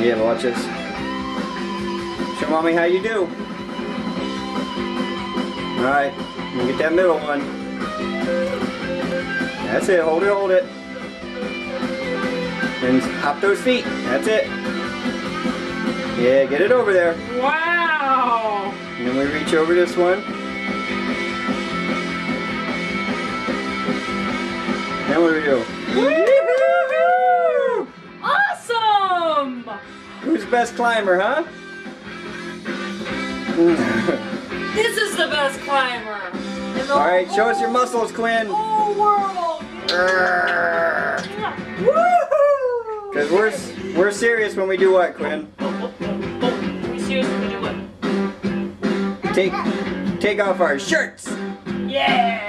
Yeah, watch this. Show mommy how you do. Alright, you get that middle one. That's it, hold it. And hop those feet, that's it. Yeah, get it over there. Wow! And then we reach over this one. Then what do we do? Woo-hoo-hoo! Awesome! Who's the best climber, huh? This is the best climber. In the Alright, show us your muscles, Quinn. whole world. Woohoo! Because we're serious when we do what, Quinn? We seriously do it. Take off our shirts. Yeah!